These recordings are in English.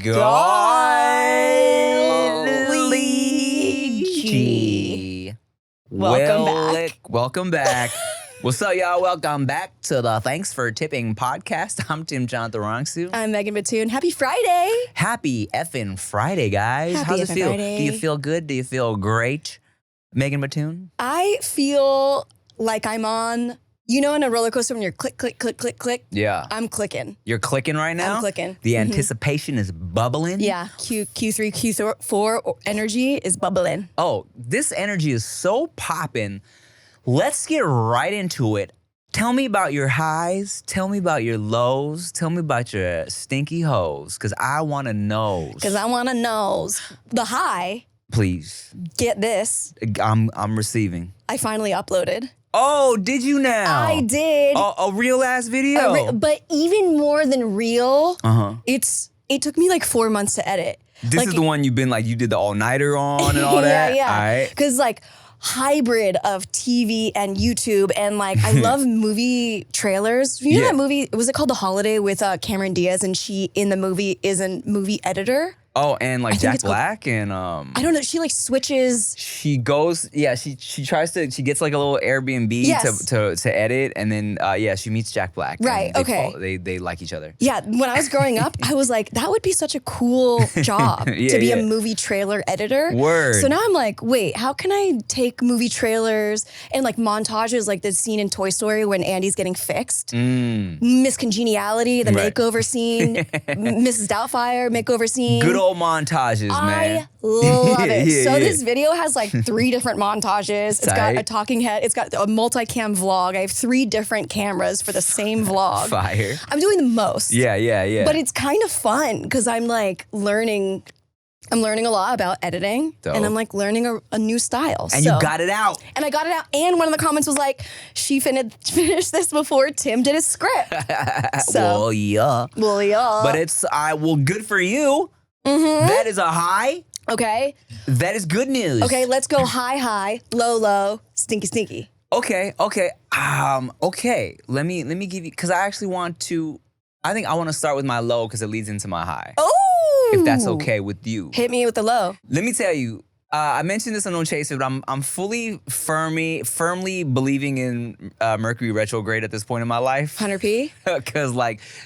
Golly. Welcome back. What's up, y'all? Welcome back to the Thanks for Tipping podcast. I'm Tim Jonathan Rongsu. I'm Megan Batoon. Happy Friday. Happy effing Friday, guys. Happy How's it feel? Friday. Do you feel good? Do you feel great? Megan Batoon? I feel like I'm on, in a roller coaster when you're click, click, click, click, click. Yeah. I'm clicking. You're clicking right now? I'm clicking. The anticipation is bubbling? Yeah. Q3, Q4 energy is bubbling. Oh, this energy is so popping. Let's get right into it. Tell me about your highs. Tell me about your lows. Tell me about your stinky hoes, because I want to know. Because I want to know. The high, please. get this. I'm receiving. I finally uploaded. Oh, did you now? I did. A real ass video? But even more than real, it took me like 4 months to edit. This is the one you did the all-nighter on and all that? Yeah. All right. Because hybrid of TV and YouTube, and I love movie trailers. You know that movie, was it called The Holiday with Cameron Diaz, and she in the movie is a movie editor? Oh, and Jack Black and I don't know, she switches. She goes, she tries to, she gets a little Airbnb to edit, and then she meets Jack Black. Right, okay. They like each other. Yeah, when I was growing up, I was like, that would be such a cool job to be a movie trailer editor. Word. So now I'm like, wait, how can I take movie trailers and montages, like the scene in Toy Story when Andy's getting fixed, Miss Congeniality, the makeover scene, Mrs. Doubtfire makeover scene. Good old montages, man. I love it. Yeah. This video has 3 different montages. It's got a talking head. It's got a multicam vlog. I have 3 different cameras for the same vlog. Fire. I'm doing the most. Yeah. But it's kind of fun because I'm learning. I'm learning a lot about editing. Dope. And I'm learning a new style. And you got it out. And I got it out. And one of the comments was she finished this before Tim did his script. Well, yeah. But it's, good for you. Mm-hmm. That is a high. Okay. That is good news. Okay, let's go high, low, low, stinky. Okay. Okay. Let me give you, because I actually want to, I think I want to start with my low because it leads into my high. Oh. If that's okay with you. Hit me with the low. Let me tell you, I mentioned this on No Chaser, but I'm firmly believing in Mercury Retrograde at this point in my life. 100p? Because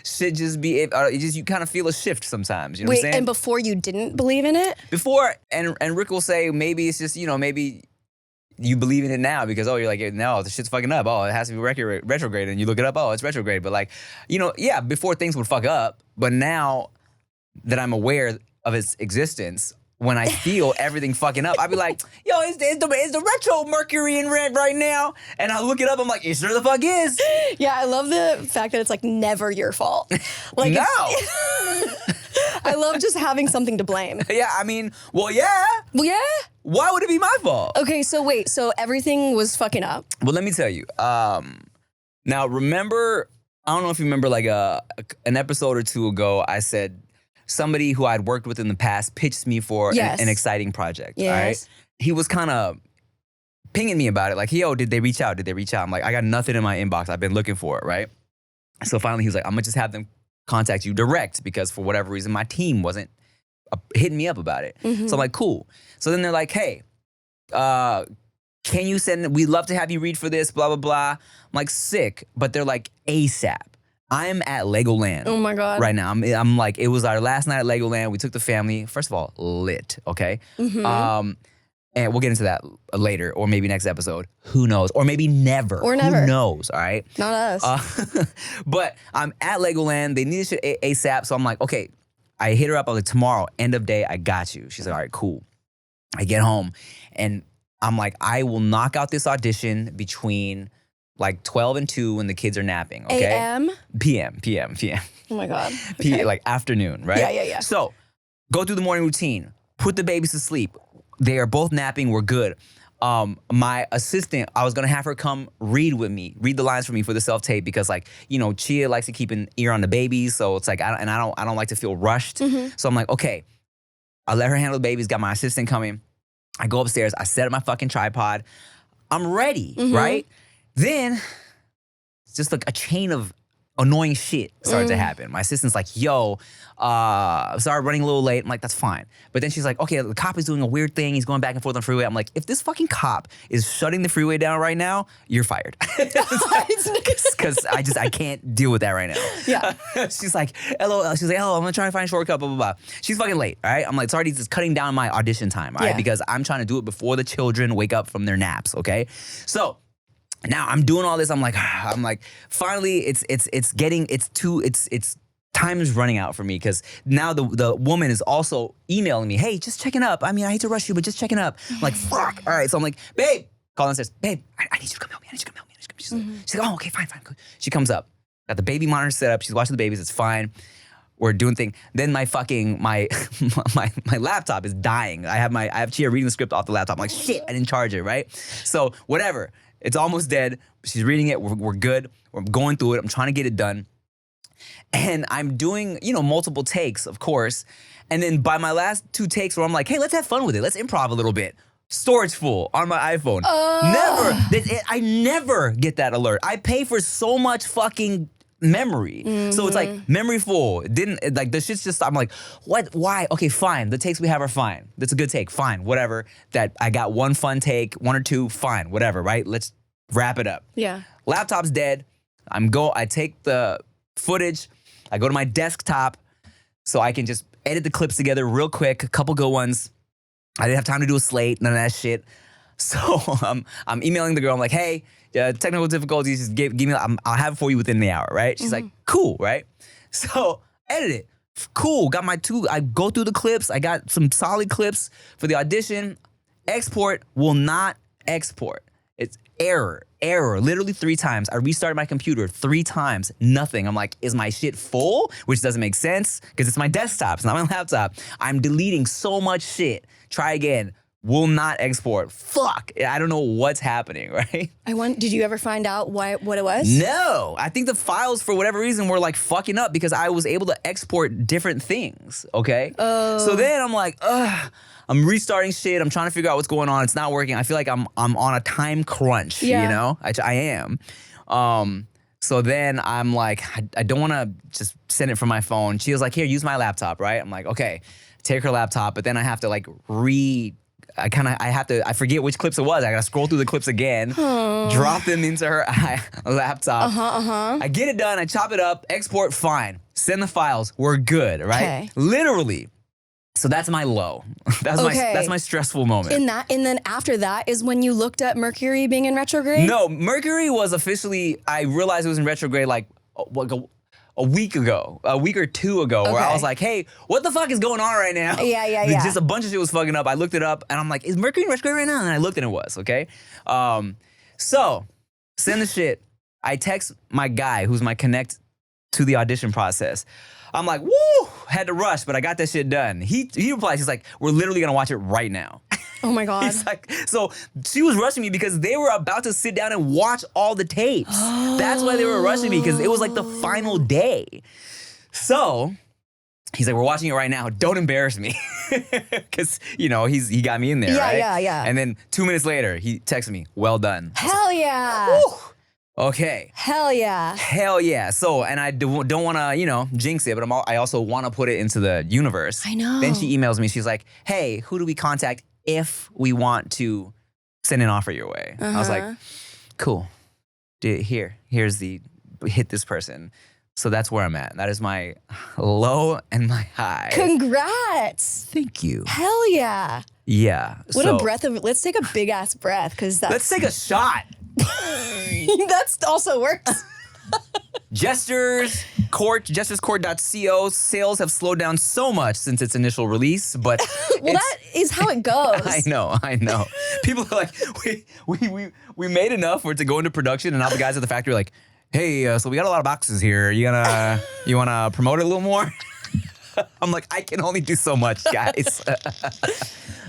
shit just be, you kind of feel a shift sometimes. You know what I'm saying? And before you didn't believe in it? Before, and Rick will say maybe it's just, maybe you believe in it now because, you're like, no, the shit's fucking up. Oh, it has to be retrograde. And you look it up, it's retrograde. But before things would fuck up. But now that I'm aware of its existence, when I feel everything fucking up, I'd be like, yo, is the retro Mercury in red right now? And I look it up, I'm like, it sure the fuck is. Yeah, I love the fact that it's never your fault. No. I love just having something to blame. Yeah, well, yeah. Well, yeah. Why would it be my fault? Okay, so wait, so everything was fucking up. Well, let me tell you. Now, remember, I don't know if you remember an episode or 2 ago, I said, somebody who I'd worked with in the past pitched me for an exciting project. Yes. All right? He was kind of pinging me about it. Yo, did they reach out? I'm like, I got nothing in my inbox. I've been looking for it, right? So finally he was like, I'm going to just have them contact you direct because for whatever reason, my team wasn't hitting me up about it. Mm-hmm. So I'm like, cool. So then they're like, hey, can you we'd love to have you read for this, blah, blah, blah. I'm like, sick. But they're like, ASAP. I'm at Legoland. Oh my God. Right now. I'm like, it was our last night at Legoland. We took the family. First of all, lit, okay? Mm-hmm. And we'll get into that later or maybe next episode. Who knows? Or maybe never. Or never. Who knows, all right? Not us. But I'm at Legoland. They needed shit ASAP. So I'm like, okay. I hit her up. I was like, tomorrow, end of day, I got you. She's like, all right, cool. I get home and I'm like, I will knock out this audition between 12 and 2 when the kids are napping, okay? AM? PM. Oh my God. Okay. Afternoon, right? Yeah. So, go through the morning routine. Put the babies to sleep. They are both napping. We're good. My assistant, I was gonna have her come read the lines for me for the self-tape because Chia likes to keep an ear on the babies. So it's I don't like to feel rushed. Mm-hmm. So I'm like, okay, I'll let her handle the babies. Got my assistant coming. I go upstairs. I set up my fucking tripod. I'm ready, right? Then it's just a chain of annoying shit started to happen. My assistant's like, yo, sorry, running a little late. I'm like, that's fine. But then she's like, okay, the cop is doing a weird thing. He's going back and forth on the freeway. I'm like, if this fucking cop is shutting the freeway down right now, you're fired. Because I can't deal with that right now. Yeah. She's like, hello. She's like, hello, I'm gonna try to find a shortcut, blah, blah, blah. She's fucking late, all right? I'm like, sorry, it's cutting down my audition time, all right? Yeah. Because I'm trying to do it before the children wake up from their naps, okay? So now I'm doing all this. I'm like, finally, it's time is running out for me because now the woman is also emailing me. Hey, just checking up. I mean, I hate to rush you, but just checking up. I'm like, fuck. All right. So I'm like, babe, call and says, babe, I need you to come help me. She's like, oh, okay, fine. Good. She comes up, got the baby monitor set up. She's watching the babies. It's fine. We're doing thing. Then my laptop is dying. I have Chia reading the script off the laptop. I'm like, shit, I didn't charge it, right? So whatever. It's almost dead. She's reading it. We're good. We're going through it. I'm trying to get it done. And I'm doing, multiple takes, of course. And then by my last 2 takes where I'm like, hey, let's have fun with it. Let's improv a little bit. Storage full on my iPhone. I never get that alert. I pay for so much fucking memory. So it's like memory full. It didn't, like the shit's just, I'm like, what, why? Okay, fine. The takes we have are fine. That's a good take. Fine, whatever. That I got one fun take, 1 or 2, fine, whatever, right? Let's wrap it up. Yeah. Laptop's dead. I take the footage, I go to my desktop so I can just edit the clips together real quick, a couple good ones. I didn't have time to do a slate, none of that shit. So I'm emailing the girl. I'm like, hey, technical difficulties, just give me, I'll have it for you within the hour, right? She's like, cool, right? So edit it. Cool, got my 2, I go through the clips. I got some solid clips for the audition. Export will not export. It's error, literally 3 times. I restarted my computer 3 times, nothing. I'm like, is my shit full? Which doesn't make sense because it's my desktop, it's not my laptop. I'm deleting so much shit. Try again. Will not export. Fuck. I don't know what's happening, right? Did you ever find out what it was? No. I think the files, for whatever reason, were like fucking up because I was able to export different things, okay? Oh. So then I'm like, ugh. I'm restarting shit. I'm trying to figure out what's going on. It's not working. I feel like I'm on a time crunch, I am. So then I'm like, I don't want to just send it from my phone. She was like, here, use my laptop, right? I'm like, okay, take her laptop, but then I have to like I forget which clips it was. I gotta scroll through the clips again, drop them into her laptop. I get it done, I chop it up, export, fine. Send the files, we're good, right? Okay. Literally. So that's my low. That's my stressful moment. And then after that is when you looked at Mercury being in retrograde? No, Mercury was officially, I realized it was in retrograde like a week or 2 ago, where I was like, hey, what the fuck is going on right now? Yeah. Just a bunch of shit was fucking up. I looked it up and I'm like, is Mercury in retrograde right now? And I looked and it was, okay? So, send the shit. I text my guy who's my connect to the audition process. I'm like, woo, had to rush, but I got that shit done. He replies, he's like, we're literally gonna watch it right now. Oh my God. He's like, so she was rushing me because they were about to sit down and watch all the tapes. That's why they were rushing me, because it was like the final day. So he's like, we're watching it right now. Don't embarrass me. Because, he got me in there, right? Yeah. And then 2 minutes later, he texted me, well done. Hell yeah. Woo! Okay. Hell yeah. So, and I don't want to, jinx it, but I also want to put it into the universe. I know. Then she emails me. She's like, hey, who do we contact if we want to send an offer your way? I was like, cool. Here's hit this person. So that's where I'm at. That is my low and my high. Congrats. Thank you. Hell yeah. Yeah. What a breath of, let's take a big ass breath, because that's. Let's take a shot. That also works. Gesturescourt.co sales have slowed down so much since its initial release, but well, that is how it goes. I know. People are like, we made enough for it to go into production, and now the guys at the factory are like, hey, so we got a lot of boxes here. You wanna promote it a little more? I'm like, I can only do so much, guys.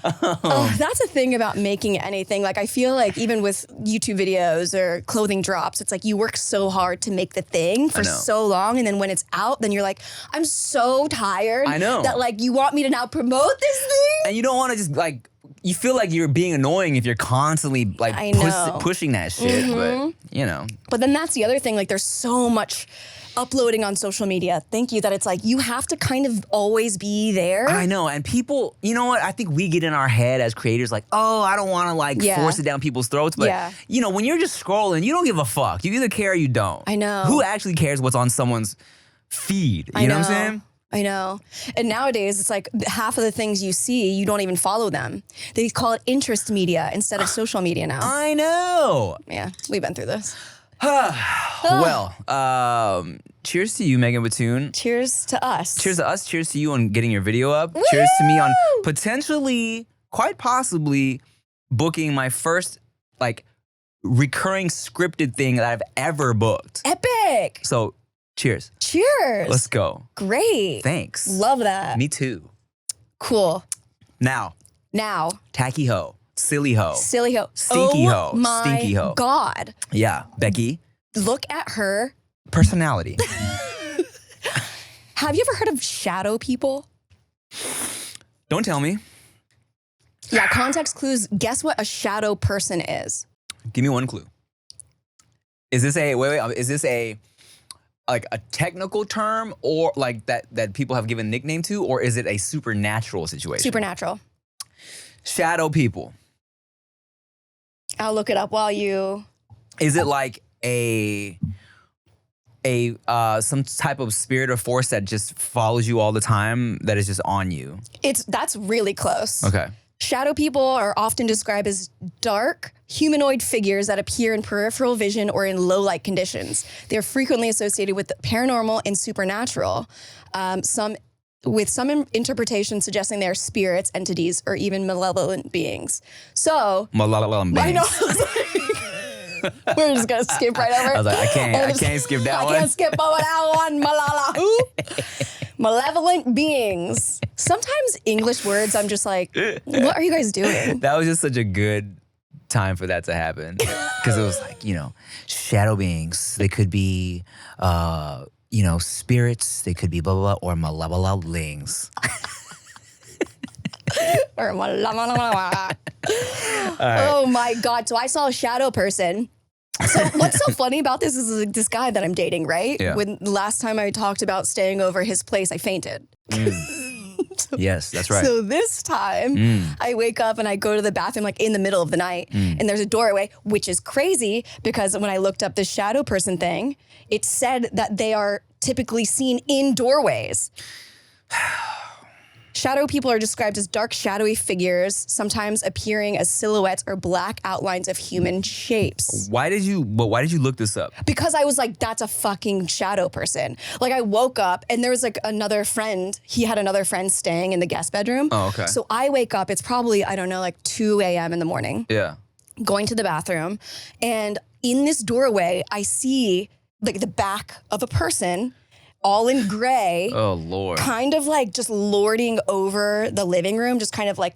That's a thing about making anything. Like, I feel like even with YouTube videos or clothing drops, it's like you work so hard to make the thing for so long, and then when it's out, then you're like, I'm so tired. I know. That like you want me to now promote this thing? And you don't want to just like, you feel like you're being annoying if you're constantly like I know. pushing that shit. But you know. But then that's the other thing. Like there's so much uploading on social media. Thank you. That it's like you have to kind of always be there. I know. And people, you know what? I think we get in our head as creators like, oh, I don't want to like force it down people's throats. But you know, when you're just scrolling, you don't give a fuck. You either care or you don't. I know. Who actually cares what's on someone's feed? You know what I'm saying? I know. And nowadays, it's like half of the things you see, you don't even follow them. They call it interest media instead of social media now. I know. Yeah, we've been through this. Well, cheers to you, Megan Batoon. Cheers to us. Cheers to us. Cheers to you on getting your video up. Woo! Cheers to me on potentially, quite possibly, booking my first like recurring scripted thing that I've ever booked. Epic. So, cheers. Cheers. Let's go. Great. Thanks. Love that. Me too. Cool. Now. Tacky hoe. Silly hoe. Silly hoe. Stinky hoe. My Stinky hoe. God. Yeah. Becky. Look at her. Personality. Have you ever heard of shadow people? Don't tell me. Yeah, context clues. Guess what a shadow person is? Give me one clue. Is this is this a like a technical term or like that people have given nickname to, or is it a supernatural situation? Supernatural. Shadow people. I'll look it up while you. Is it like a some type of spirit or force that just follows you all the time that is just on you? That's really close. Okay. Shadow people are often described as dark, humanoid figures that appear in peripheral vision or in low-light conditions. They're frequently associated with the paranormal and supernatural, some interpretations suggesting they're spirits, entities, or even malevolent beings. So, Malevolent beings. I know. We're just gonna skip right over. I was like, I can't skip that one. I can't skip over that one. Malala. Who? Malevolent beings. Sometimes English words, I'm just like, what are you guys doing? That was just such a good time for that to happen. Because it was like, you know, shadow beings. They could be, you know, spirits. They could be blah, blah, blah, or malevolent beings. Or oh my God. So I saw a shadow person. So what's so funny about this is like, this guy that I'm dating, right? Yeah. When last time I talked about staying over his place, I fainted. Yes, that's right. So this time I wake up and I go to the bathroom like in the middle of the night and there's a doorway, which is crazy because when I looked up the shadow person thing, it said that they are typically seen in doorways. Shadow people are described as dark, shadowy figures, sometimes appearing as silhouettes or black outlines of human shapes. Why did you look this up? Because I was like, that's a fucking shadow person. Like I woke up and there was like another friend. He had another friend staying in the guest bedroom. Oh, okay. So I wake up, it's probably, I don't know, like 2 a.m. in the morning. Yeah. Going to the bathroom. And in this doorway, I see like the back of a person all in gray. Oh, Lord. Kind of like just lording over the living room, just kind of like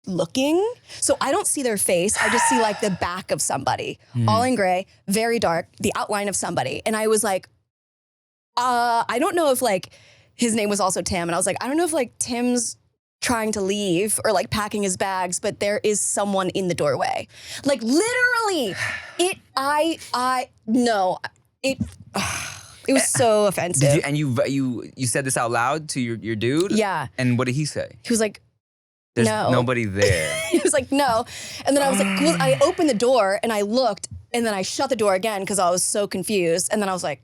looking. So I don't see their face. I just see like the back of somebody, all in gray, very dark, the outline of somebody. And I was like, I don't know if like his name was also Tim. And I was like, I don't know if like Tim's trying to leave or like packing his bags, but there is someone in the doorway. Like literally, it was so offensive. Did you said this out loud to your dude? Yeah. And what did he say? He was like, There's no. nobody there. He was like, no. And then I was like, well, I opened the door and I looked and then I shut the door again because I was so confused. And then I was like,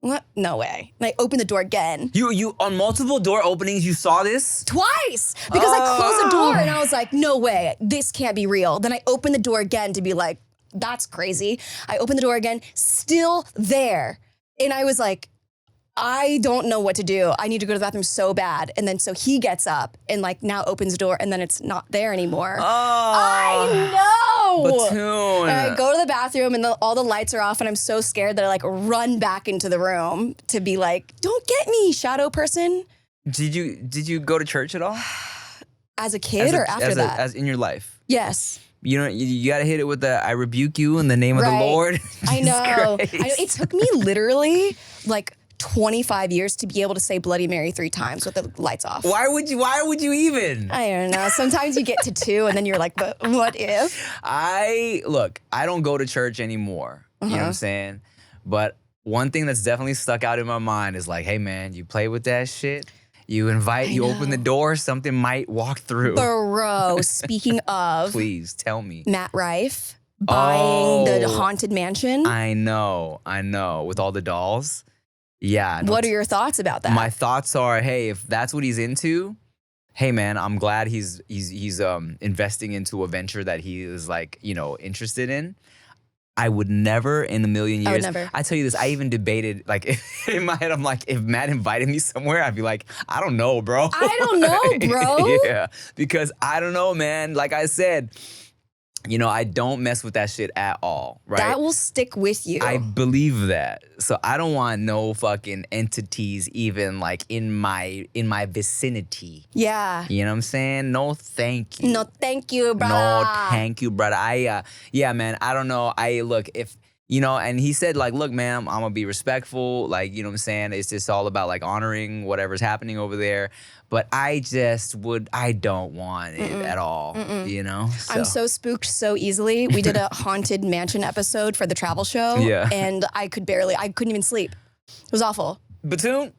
what? No way. And I opened the door again. You on multiple door openings, you saw this? Twice. Because I closed the door and I was like, no way. This can't be real. Then I opened the door again to be like, that's crazy. I opened the door again, still there. And I was like, I don't know what to do. I need to go to the bathroom so bad. And then so he gets up and like now opens the door and then it's not there anymore. Oh, I know. Batoon. And I go to the bathroom and all the lights are off and I'm so scared that I like run back into the room to be like, don't get me, shadow person. Did you go to church at all? As a kid or after that? As in your life? Yes. You know, you got to hit it with the, I rebuke you in the name of the Lord. I know. It took me literally like 25 years to be able to say Bloody Mary 3 times with the lights off. Why would you even? I don't know. Sometimes you get to 2 and then you're like, but what if? I don't go to church anymore. You know what I'm saying? But one thing that's definitely stuck out in my mind is like, hey man, you play with that shit. You open the door, something might walk through. Bro, speaking of. Please tell me. Matt Rife buying the haunted mansion. I know. With all the dolls. Yeah. What are your thoughts about that? My thoughts are, hey, if that's what he's into, hey man, I'm glad he's investing into a venture that he is like, interested in. I would never in a million years. I would never. I tell you this, I even debated, like, in my head, I'm like, if Matt invited me somewhere, I'd be like, I don't know, bro. I don't know, bro. Yeah, because I don't know, man. Like I said, I don't mess with that shit at all, right? That will stick with you. I believe that. So I don't want no fucking entities even like in my vicinity. Yeah. You know what I'm saying? No, thank you. No, thank you, brother. No, thank you, brother. Yeah, man, I don't know. And he said like, look, man, I'm gonna be respectful. Like, you know what I'm saying? It's just all about like honoring whatever's happening over there. But I don't want it at all, So. I'm so spooked so easily. We did a haunted mansion episode for the travel show. Yeah. And I couldn't even sleep. It was awful. Batoon,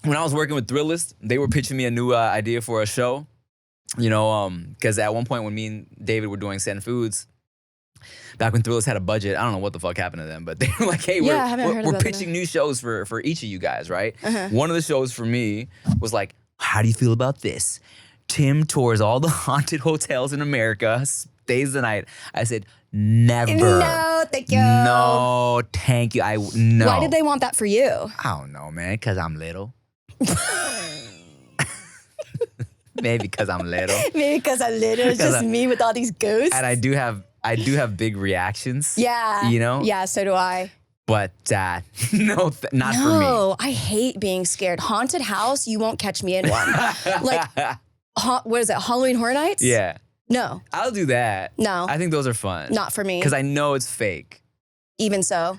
when I was working with Thrillist, they were pitching me a new idea for a show. Because at one point when me and David were doing Send Foods, back when Thrillist had a budget, I don't know what the fuck happened to them, but they were like, hey, we're pitching new shows for each of you guys, right? One of the shows for me was like, how do you feel about this? Tim tours all the haunted hotels in America, stays the night. I said, never. No, thank you. No, thank you. No. Why did they want that for you? I don't know, man, because I'm little. Maybe because I'm little. Maybe because I'm little. It's just me with all these ghosts. And I do have big reactions. Yeah. Yeah, so do I. But not for me. No, I hate being scared. Haunted house, you won't catch me in one. Like, what is it, Halloween Horror Nights? Yeah. No. I'll do that. No. I think those are fun. Not for me. Because I know it's fake. Even so.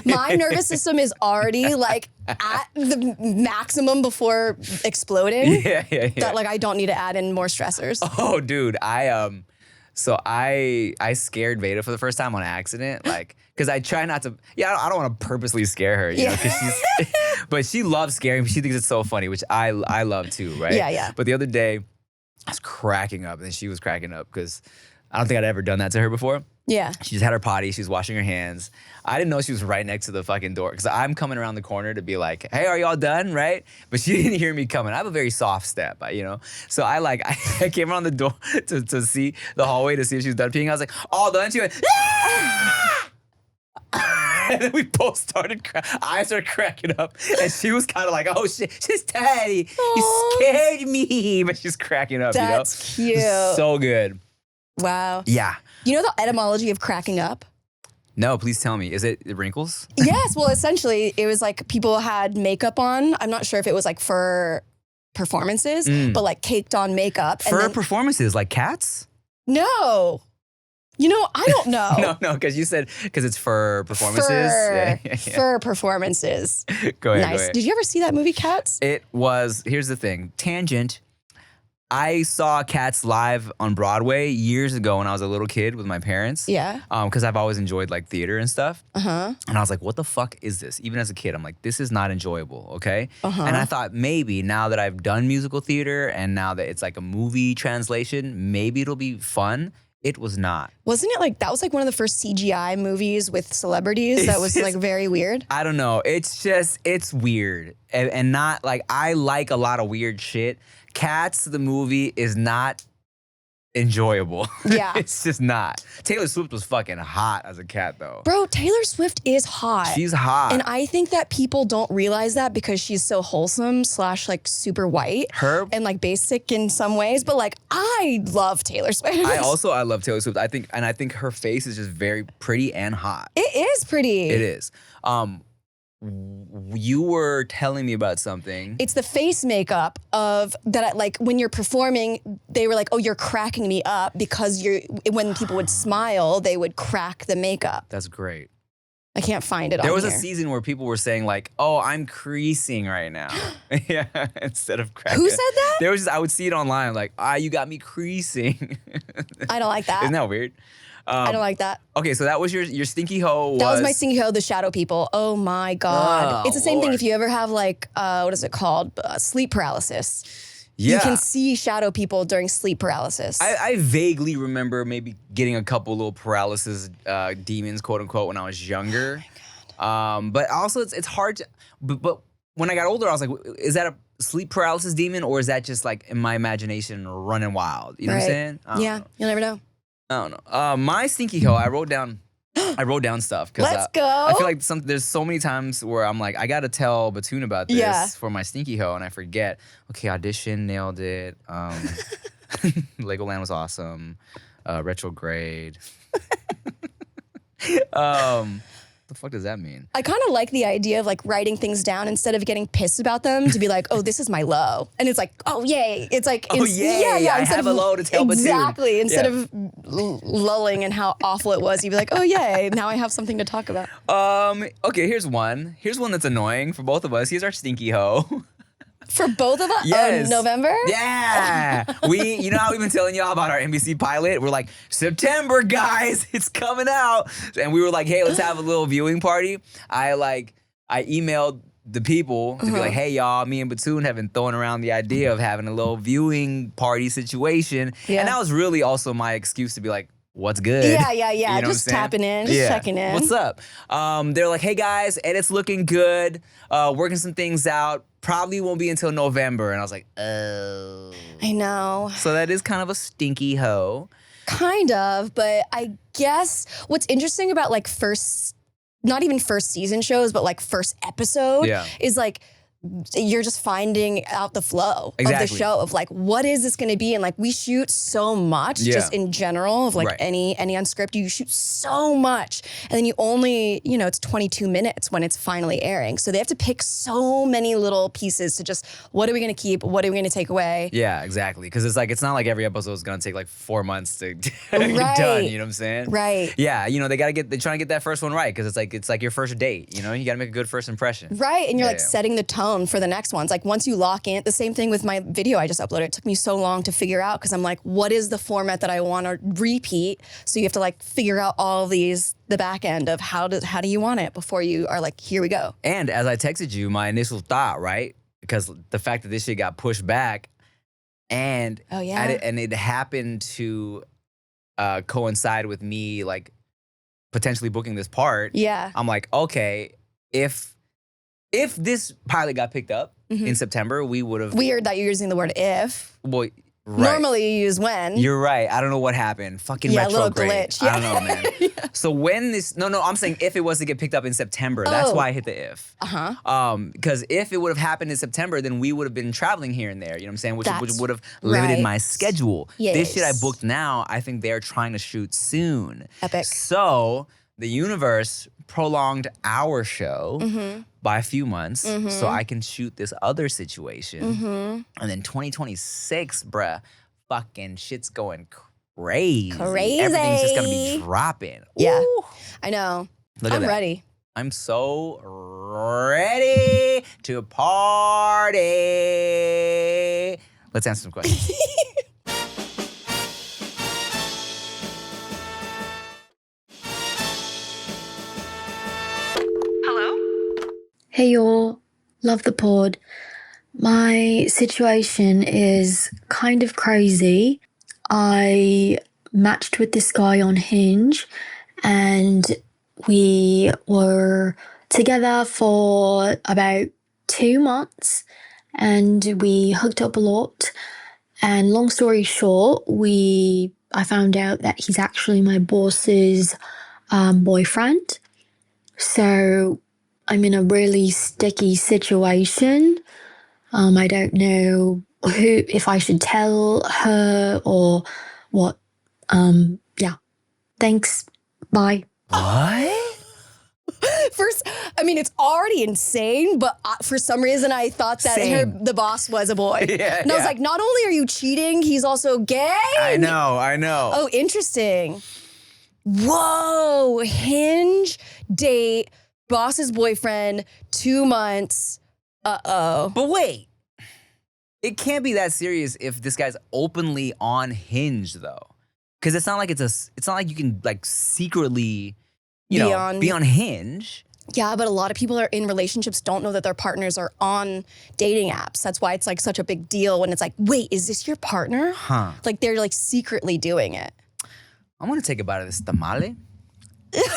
My nervous system is already like at the maximum before exploding. Yeah. That like I don't need to add in more stressors. Oh, dude. So I scared Veda for the first time on accident, like, because I try not to. Yeah, I don't want to purposely scare her, you know, because but she loves scaring me. She thinks it's so funny, which I love too, right? Yeah. But the other day, I was cracking up, and she was cracking up because I don't think I'd ever done that to her before. Yeah. She just had her potty. She was washing her hands. I didn't know she was right next to the fucking door because I'm coming around the corner to be like, hey, are y'all done, right? But she didn't hear me coming. I have a very soft step, So I came around the door to see the hallway to see if she was done peeing. I was like, all done? She went, ah! And then we both started I started cracking up. And she was kind of like, oh shit, she's tiny. You scared me. But she's cracking up, That's cute. So good. Wow. Yeah. You know the etymology of cracking up? No, please tell me. Is it wrinkles? Yes. Well, essentially, it was like people had makeup on. I'm not sure if it was like for performances, but like caked on makeup. For performances, like cats? No. I don't know. No, because you said because it's for performances. For performances. Go ahead. Nice. Go ahead. Did you ever see that movie Cats? It was. Here's the thing. Tangent. I saw Cats live on Broadway years ago when I was a little kid with my parents. Yeah. Because I've always enjoyed like theater and stuff. Uh-huh. And I was like, what the fuck is this? Even as a kid, I'm like, this is not enjoyable, okay? And I thought maybe now that I've done musical theater and now that it's like a movie translation, maybe it'll be fun. It was not. Wasn't it like, that was like one of the first CGI movies with celebrities that was like very weird? I don't know. It's weird. And not like, I like a lot of weird shit. Cats, the movie, is not enjoyable. Yeah. It's just not. Taylor Swift was fucking hot as a cat, though. Bro, Taylor Swift is hot. She's hot. And I think that people don't realize that because she's so wholesome / like super white. And like basic in some ways. But like, I love Taylor Swift. I love Taylor Swift. I think her face is just very pretty and hot. It is pretty. It is. You were telling me about something. It's the face makeup of that. Like when you're performing, they were like, "Oh, you're cracking me up," because when people would smile, they would crack the makeup. That's great. I can't find it There on was here. a season where people were saying like, "Oh, I'm creasing right now," yeah, instead of cracking. Who said that? There was just, I would see it online like, you got me creasing. I don't like that. Isn't that weird? I don't like that. Okay, so that was your stinky hoe. That was my stinky hoe, the shadow people. Oh my God. Oh, It's the same thing Lord. if you ever have like, what is it called? Sleep paralysis. Yeah. You can see shadow people during sleep paralysis. I vaguely remember maybe getting a couple little paralysis demons, quote unquote, when I was younger. But also it's hard to, but when I got older, I was like, is that a sleep paralysis demon or is that just like in my imagination running wild? You know what I'm saying? I don't know. You'll never know. I don't know. My stinky hoe, I wrote down stuff because Let's go. I feel like there's so many times where I'm like, I gotta tell Batoon about this for my stinky hoe, and I forget. Okay, audition, nailed it. Legoland was awesome. Retrograde. The fuck does that mean? I kind of like the idea of like writing things down instead of getting pissed about them to be like, oh, this is my low. And it's like, oh, yay. It's like, Oh, yay, I have a low to tell Batoon. Exactly. Instead Yeah. of lulling and how awful it was, you'd be like, oh, yay. Now I have something to talk about. Okay, here's one. Here's one that's annoying for both of us. Here's our stinky hoe. For both of us? Yes. Oh, November? Yeah. You know how we've been telling y'all about our NBC pilot? We're like, September, guys, it's coming out. And we were like, hey, let's have a little viewing party. I emailed the people to be like, hey, y'all, me and Batoon have been throwing around the idea of having a little viewing party situation. Yeah. And that was really also my excuse to be like, what's good? Yeah. You know what I'm Just saying? tapping in, just checking in. What's up? They're like, hey guys, edit's looking good. Working some things out. Probably won't be until November. And I was like, oh. I know. So that is kind of a stinky hoe. Kind of, but I guess what's interesting about like not even first season shows, but like first episode is like, you're just finding out the flow of the show of like, what is this going to be? And like, we shoot so much just in general of like any unscripted, you shoot so much. And then you only, it's 22 minutes when it's finally airing. So they have to pick so many little pieces to just, what are we going to keep? What are we going to take away? Yeah, exactly. Because it's not like every episode is going to take like 4 months to get done. You know what I'm saying? Right. Yeah. They're trying to get that first one right. Because it's like your first date, you got to make a good first impression. Right. And you're setting the tone for the next ones. Like once you lock in, the same thing with my video I just uploaded. It took me so long to figure out because I'm like, what is the format that I want to repeat? So you have to like figure out all these, the back end of how do you want it before you are like, here we go. And as I texted you, my initial thought, right? Because the fact that this shit got pushed back and it happened to coincide with me like potentially booking this part. Yeah. I'm like, okay, if this pilot got picked up in September, we would have. Weird that you're using the word if. Well, right. Normally you use when. You're right. I don't know what happened. Fucking retrograde. A little glitch. I don't know, man. So when this, no, I'm saying if it was to get picked up in September, that's why I hit the if. Because if it would have happened in September, then we would have been traveling here and there. You know what I'm saying? Which would have limited my schedule. Yes. This shit I booked now, I think they're trying to shoot soon. Epic. So the universe prolonged our show by a few months so I can shoot this other situation. And then 2026, bruh, fucking shit's going crazy. Everything's just gonna be dropping. Yeah. Ooh. I know. Look at I'm that. ready. I'm so ready to party. Let's answer some questions. Hey y'all, love the pod. My situation is kind of crazy. I matched with this guy on Hinge and we were together for about 2 months and we hooked up a lot. And long story short, I found out that he's actually my boss's boyfriend. So I'm in a really sticky situation. I don't know if I should tell her or what. Yeah. Thanks. Bye. What? First, I mean, it's already insane, but for some reason I thought that the boss was a boy. And I was like, not only are you cheating, he's also gay? I know. Oh, interesting. Whoa, Hinge, date, boss's boyfriend, 2 months. Uh-oh. But wait, it can't be that serious if this guy's openly on Hinge though, because it's not like it's not like you can like secretly, you know, be on Hinge. Yeah, but a lot of people are in relationships don't know that their partners are on dating apps. That's why it's like such a big deal when it's like, wait, is this your partner? Huh. Like they're like secretly doing it. I'm gonna take a bite of this tamale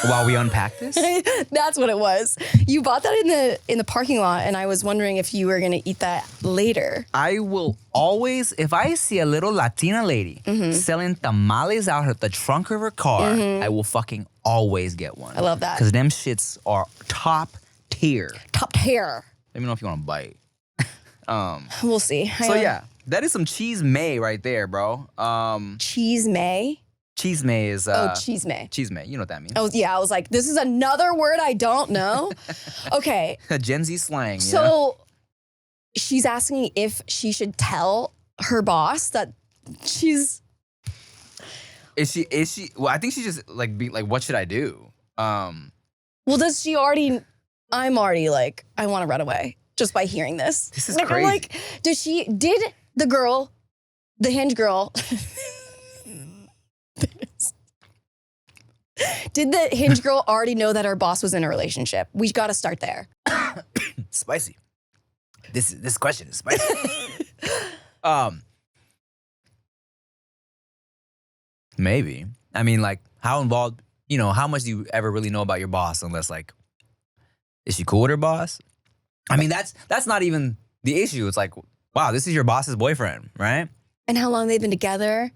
while we unpack this. That's what it was. You bought that in the parking lot, and I was wondering if you were gonna eat that later. I will always, if I see a little Latina lady selling tamales out of the trunk of her car, I will fucking always get one. I love that. Because them shits are top tier. Top tier. Let me know if you want to bite. We'll see. So yeah, that is some cheese may right there, bro. Cheese may? Cheese may is cheese may. Cheese may, you know what that means. Oh yeah, I was like, this is another word I don't know. Okay. Gen Z slang. So she's asking if she should tell her boss that she's. Is she? Well, I think she just like be like, what should I do? Well, does she already? I'm already like, I want to run away just by hearing this. This is like, crazy. Like, did the girl, the Hinge girl, did the Hinge girl already know that her boss was in a relationship? We got to start there. Spicy. This question is spicy. Maybe. I mean, like, how involved? You know, how much do you ever really know about your boss? Unless, like, is she cool with her boss? I mean, that's not even the issue. It's like, wow, this is your boss's boyfriend, right? And how long they've been together?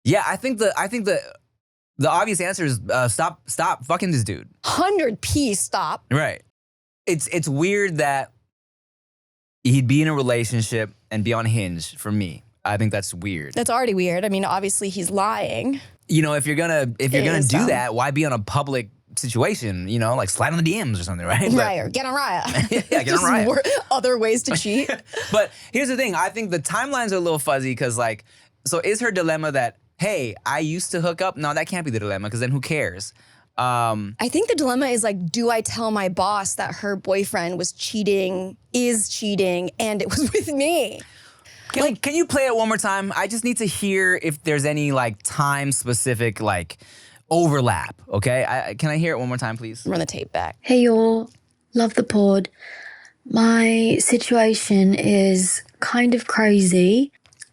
Yeah, I think the obvious answer is stop fucking this dude. 100p stop. Right. It's weird that he'd be in a relationship and be on Hinge for me. I think that's weird. That's already weird. I mean, obviously he's lying. You know, if you're gonna do that, why be on a public situation? You know, like slide on the DMs or something, right? Right, or get on Riot. Yeah, get on Riot. Other ways to cheat. But here's the thing. I think the timelines are a little fuzzy because, like, so is her dilemma that, hey, I used to hook up? No, that can't be the dilemma because then who cares? I think the dilemma is like, do I tell my boss that her boyfriend is cheating, and it was with me? Can you play it one more time? I just need to hear if there's any like time specific like overlap. Okay, can I hear it one more time, please? Run the tape back. Hey y'all, love the pod. My situation is kind of crazy.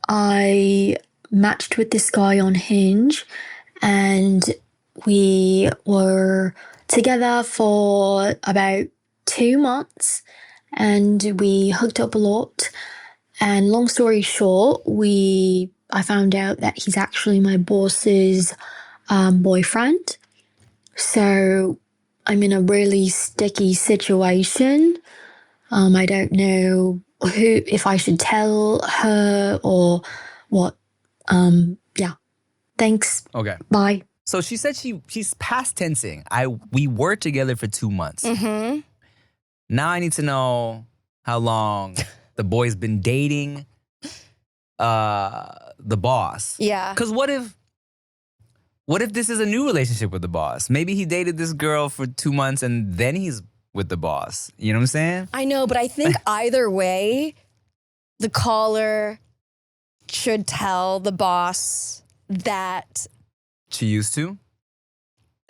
I matched with this guy on Hinge and we were together for about 2 months and we hooked up a lot. And long story short, I found out that he's actually my boss's boyfriend. So I'm in a really sticky situation. I don't know if I should tell her or what. Yeah. Thanks. Okay. Bye. So she said she's past tensing. We were together for 2 months. Mm-hmm. Now I need to know how long the boy's been dating the boss. Yeah. Because what if this is a new relationship with the boss? Maybe he dated this girl for 2 months and then he's with the boss. You know what I'm saying? I know, but I think either way, the caller should tell the boss that She used to?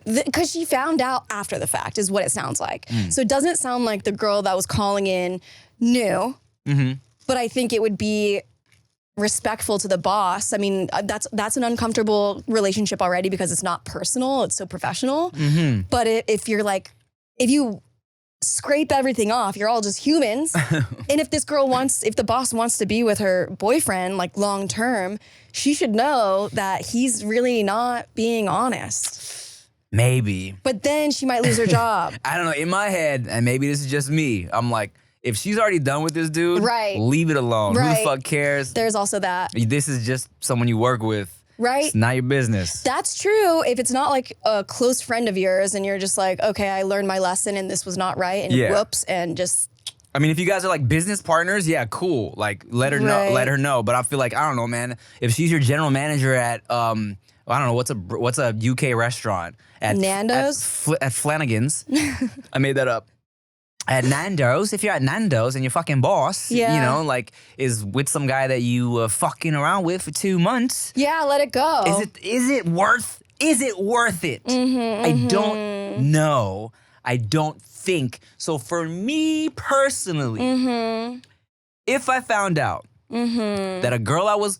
because she found out after the fact is what it sounds like. So it doesn't sound like the girl that was calling in knew, but I think it would be respectful to the boss. I mean, that's an uncomfortable relationship already because it's not personal, it's so professional. But if you scrape everything off, you're all just humans. And if the boss wants to be with her boyfriend like long term, she should know that he's really not being honest. Maybe. But then she might lose her job. I don't know. In my head, and maybe this is just me, I'm like, if she's already done with this dude, Right. leave it alone. Who Right. the fuck cares? There's also that. This is just someone you work with. Right? It's not your business. That's true. If it's not like a close friend of yours and you're just like, okay, I learned my lesson and this was not right and Yeah. whoops and just. I mean, if you guys are like business partners, yeah, cool. Like let her know. Right. Let her know. But I feel like, I don't know, man. If she's your general manager at I don't know, what's a UK restaurant? Nando's? At Flanagan's. I made that up. At Nando's, if you're at Nando's and your fucking boss, Yeah. you know, like is with some guy that you were fucking around with for 2 months, Yeah, let it go. is it worth it? I don't know. I don't think. So for me personally, if I found out that a girl I was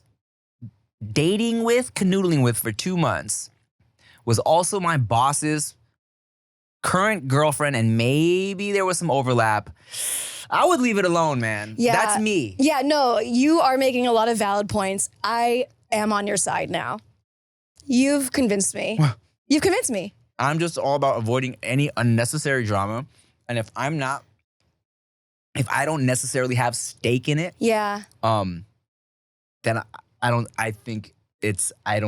dating with, canoodling with for 2 months was also my boss's current girlfriend and maybe there was some overlap, I would leave it alone, man. Yeah. That's me. Yeah, no, you are making a lot of valid points. I am on your side now. You've convinced me. You've convinced me. I'm just all about avoiding any unnecessary drama. And if I don't necessarily have stake in it, Yeah. then I don't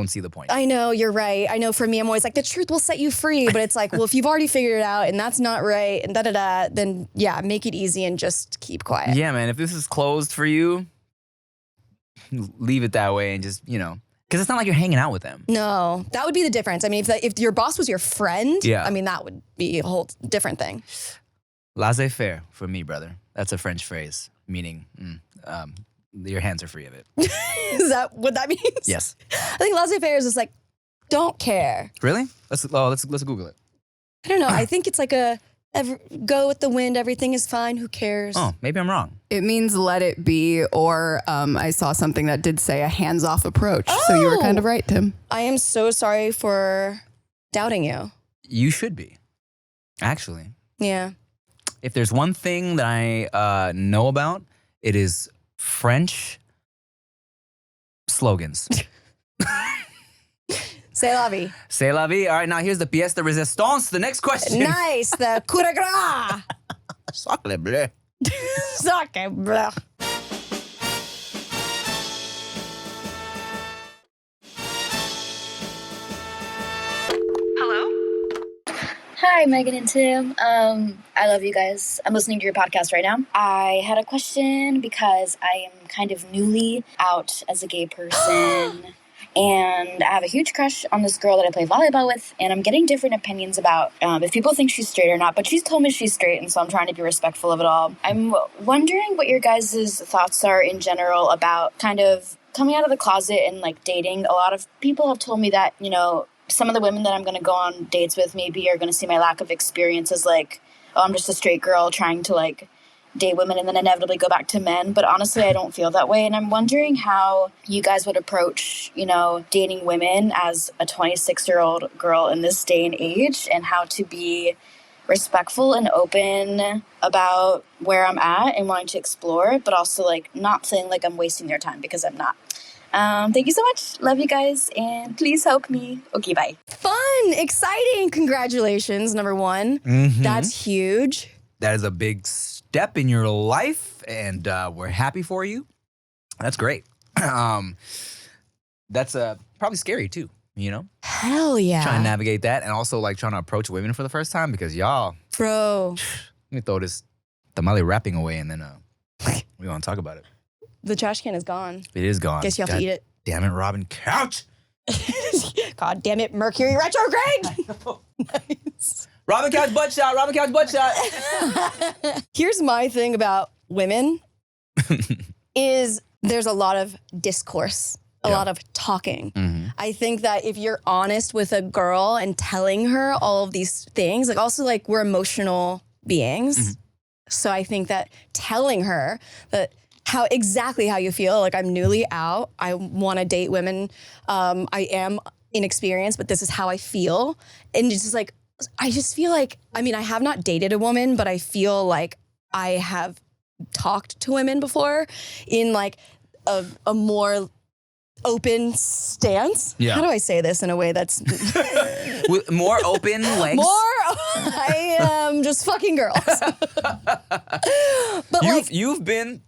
see the point. I know, you're right. I know for me, I'm always like, the truth will set you free. But it's like, well, if you've already figured it out and that's not right and then yeah, make it easy and just keep quiet. Yeah, man. If this is closed for you, leave it that way and just, because it's not like you're hanging out with them. No, that would be the difference. I mean, if your boss was your friend, Yeah. I mean, that would be a whole different thing. Laissez-faire for me, brother. That's a French phrase, meaning your hands are free of it. Is that what that means? Yes. I think laissez-faire is just like, don't care. Really? Let's Google it. I don't know. I think it's like go with the wind. Everything is fine. Who cares? Oh, maybe I'm wrong. It means let it be, or I saw something that did say a hands-off approach. So you were kind of right, Tim. I am so sorry for doubting you. You should be, actually. Yeah. If there's one thing that I know about, it is French slogans. C'est la vie. C'est la vie. All right, now here's the pièce de résistance. The next question. Nice. The coup de grace. Sacre bleu. Sacre bleu. Hi, Megan and Tim. I love you guys. I'm listening to your podcast right now. I had a question because I am kind of newly out as a gay person. And I have a huge crush on this girl that I play volleyball with. And I'm getting different opinions about if people think she's straight or not. But she's told me she's straight, and so I'm trying to be respectful of it all. I'm wondering what your guys' thoughts are in general about kind of coming out of the closet and, like, dating. A lot of people have told me that, some of the women that I'm going to go on dates with maybe are going to see my lack of experience as like, oh, I'm just a straight girl trying to like date women and then inevitably go back to men. But honestly, I don't feel that way. And I'm wondering how you guys would approach, dating women as a 26-year-old girl in this day and age, and how to be respectful and open about where I'm at and wanting to explore, but also like not feeling like I'm wasting their time, because I'm not. Thank you so much. Love you guys, and please help me. Okay, bye. Fun. Exciting. Congratulations, number one. Mm-hmm. That's huge. That is a big step in your life, and we're happy for you. That's great. That's probably scary too, Hell yeah. Trying to navigate that, and also like trying to approach women for the first time, because y'all, Bro, let me throw this tamale wrapping away, and then we want to talk about it. the trash can is gone. It is gone. Guess you have to eat it. Damn it, Robin Couch. God damn it, Mercury Retrograde. Nice. Robin Couch butt shot. Robin Couch butt shot. Here's my thing about women is there's a lot of discourse, a lot of talking. Mm-hmm. I think that if you're honest with a girl and telling her all of these things, like also like we're emotional beings. Mm-hmm. So I think that telling her that exactly how you feel, like I'm newly out, I want to date women, I am inexperienced, but this is how I feel. And it's just like, I just feel like, I mean, I have not dated a woman, but I feel like I have talked to women before in like a more open stance. Yeah. How do I say this in a way that's With more open legs. I am just fucking girls. But You've been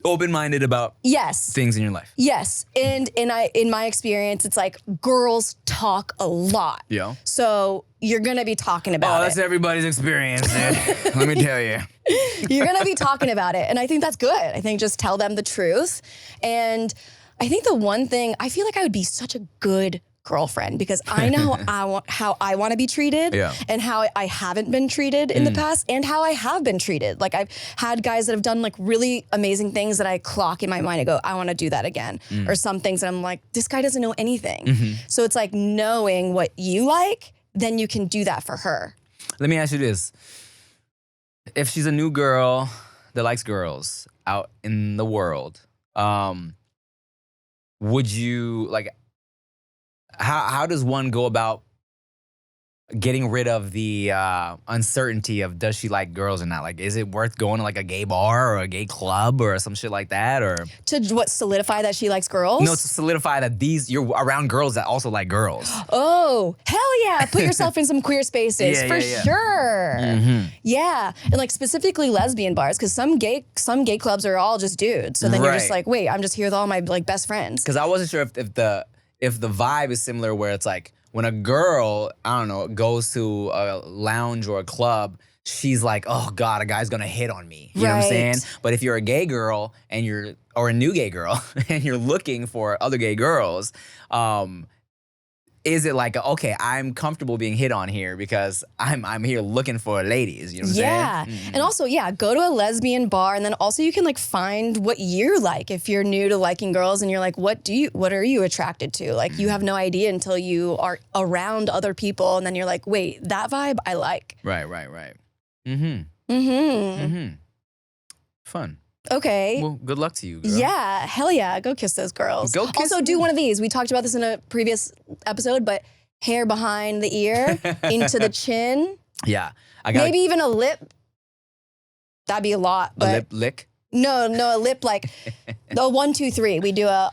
open-minded about yes. things in your life. Yes. And in my experience, it's like girls talk a lot. Yeah. So you're going to be talking about that's it. everybody's experience, dude. Let me tell you. You're going to be talking about it. And I think that's good. I think just tell them the truth. And I think the one thing, I feel like I would be such a good girlfriend because I know how I want to be treated and how I haven't been treated in the past and how I have been treated. Like I've had guys that have done like really amazing things that I clock in my mind and go, I want to do that again. Or some things that I'm like, this guy doesn't know anything. So it's like knowing what you like, then you can do that for her. Let me ask you this. If she's a new girl that likes girls out in the world, would you like, how does one go about getting rid of the uncertainty of does she like girls or not? Like, is it worth going to like a gay bar or a gay club or some shit like that? Or to what, solidify that she likes girls? No, to solidify that you're around girls that also like girls. Oh, hell yeah. Put yourself in some queer spaces for sure. Yeah. And like specifically lesbian bars, because some gay clubs are all just dudes. So then you're just like, wait, I'm just here with all my like best friends. Because I wasn't sure if the vibe is similar where it's like, when a girl, I don't know, goes to a lounge or a club, she's like, oh God, a guy's gonna hit on me. You know what I'm saying? But if you're a gay girl or a new gay girl and you're looking for other gay girls, is it like, okay, I'm comfortable being hit on here because I'm here looking for ladies, you know what I'm saying? And also, go to a lesbian bar, and then also you can like find what you're like if you're new to liking girls and you're like, what are you attracted to? Like you have no idea until you are around other people, and then you're like, wait, that vibe I like. Right. Fun. Okay. Well, good luck to you, girl. Yeah, hell yeah. Go kiss those girls. Go kiss also, do one of these. We talked about this in a previous episode, but hair behind the ear, into the chin. Yeah. Maybe even a lip. That'd be a lot. But a lip lick? No, a lip like the 1, 2, 3. We do an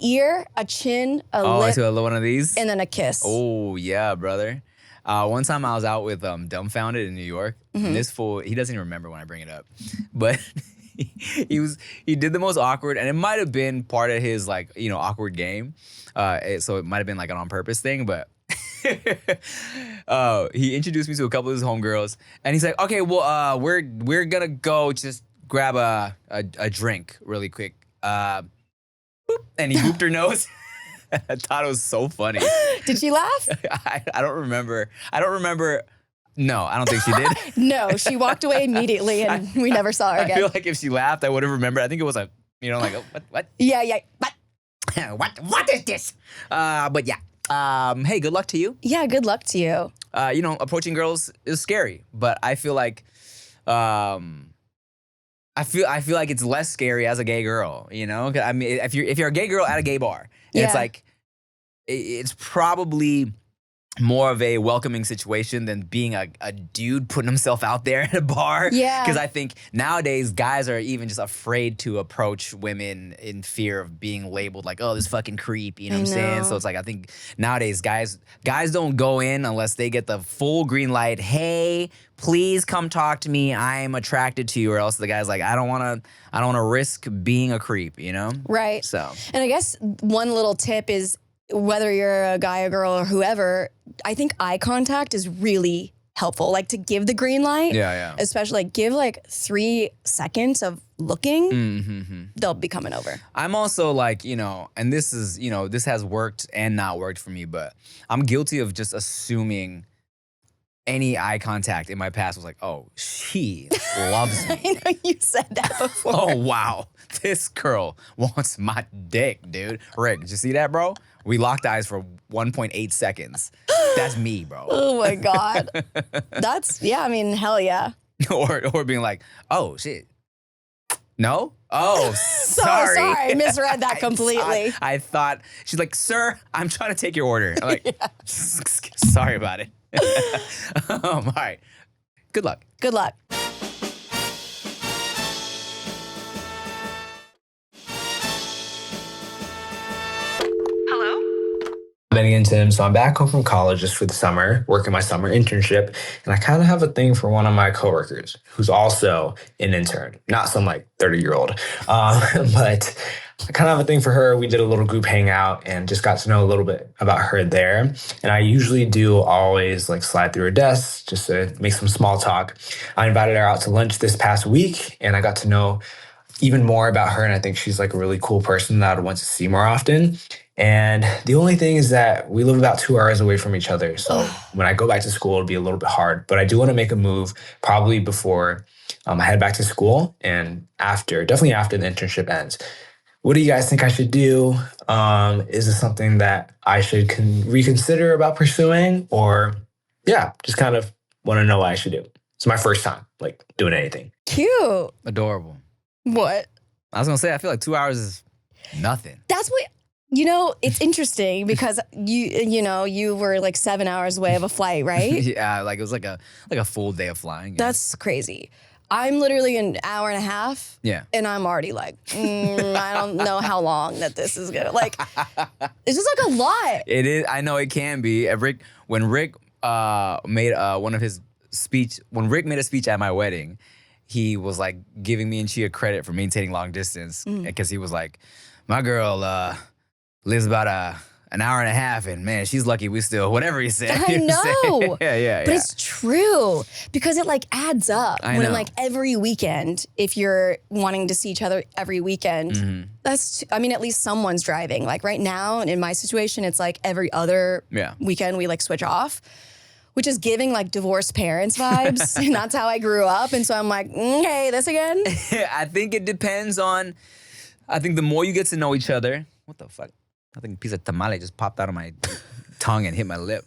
ear, a chin, a lip. So one of these? And then a kiss. Oh, yeah, brother. One time I was out with Dumbfounded in New York. And this fool, he doesn't even remember when I bring it up. But he did the most awkward, and it might have been part of his like, awkward game. So it might have been like an on purpose thing, but he introduced me to a couple of his homegirls, and he's like, okay, well, we're gonna go just grab a drink really quick. Boop, and he booped her nose. I thought it was so funny. Did she laugh? I don't remember. No, I don't think she did. No, she walked away immediately, and we never saw her again. I feel like if she laughed, I would have remembered. I think it was what? Yeah. What is this? But yeah. Hey, good luck to you. Yeah, good luck to you. Approaching girls is scary, but I feel like, I feel like it's less scary as a gay girl. I mean, if you're a gay girl at a gay bar, and it's like, it's probably more of a welcoming situation than being a dude putting himself out there at a bar. Yeah. Because I think nowadays guys are even just afraid to approach women in fear of being labeled like, oh, this fucking creep. You know what I'm saying? So it's like, I think nowadays guys don't go in unless they get the full green light. Hey, please come talk to me. I'm attracted to you. Or else the guy's like, I don't want to risk being a creep, Right. So. And I guess one little tip is, whether you're a guy, a girl, or whoever, I think eye contact is really helpful. Like to give the green light. Yeah. Especially like give like 3 seconds of looking. They'll be coming over. I'm also like, and this is, this has worked and not worked for me, but I'm guilty of just assuming any eye contact in my past was like, oh, she loves me. I know you said that before. Oh, wow. This girl wants my dick, dude. Rick, did you see that, bro? We locked eyes for 1.8 seconds. That's me, bro. Oh my God. Hell yeah. or being like, oh, shit. No? Oh, sorry. Sorry, misread that completely. I thought, she's like, sir, I'm trying to take your order. I'm like, sorry about it. All right. Good luck. Good luck. Benny and Tim. So I'm back home from college just for the summer, working my summer internship. And I kind of have a thing for one of my coworkers who's also an intern, not some like 30-year-old. But I kind of have a thing for her. We did a little group hangout and just got to know a little bit about her there. And I usually do always like slide through her desk just to make some small talk. I invited her out to lunch this past week and I got to know even more about her. And I think she's like a really cool person that I would want to see more often. And the only thing is that we live about 2 hours away from each other. So when I go back to school, it'll be a little bit hard. But I do want to make a move probably before I head back to school and definitely after the internship ends. What do you guys think I should do? Is this something that I should reconsider about pursuing? Or yeah, just kind of want to know what I should do. It's my first time like doing anything. Cute. Adorable. What? I was gonna say, I feel like 2 hours is nothing. That's what, it's interesting because you were like 7 hours away of a flight, right? Yeah, like it was like a full day of flying. Yeah. That's crazy. I'm literally an hour and a half. Yeah. And I'm already like, I don't know how long that this is gonna, like, it's just like a lot. It is. I know it can be. When Rick made one of his speech, when Rick made a speech at my wedding, he was like giving me and Chia credit for maintaining long distance because he was like, my girl lives about an hour and a half, and man, she's lucky we still, whatever he said. I know. Yeah. But it's true because it like adds up. I when know. like every weekend, if you're wanting to see each other every weekend, at least someone's driving. Like right now, in my situation, it's like every other weekend we like switch off, which is giving like divorced parents vibes. And that's how I grew up. And so I'm like, hey, this again? I think it depends on, I think the more you get to know each other, what the fuck? I think a piece of tamale just popped out of my tongue and hit my lip.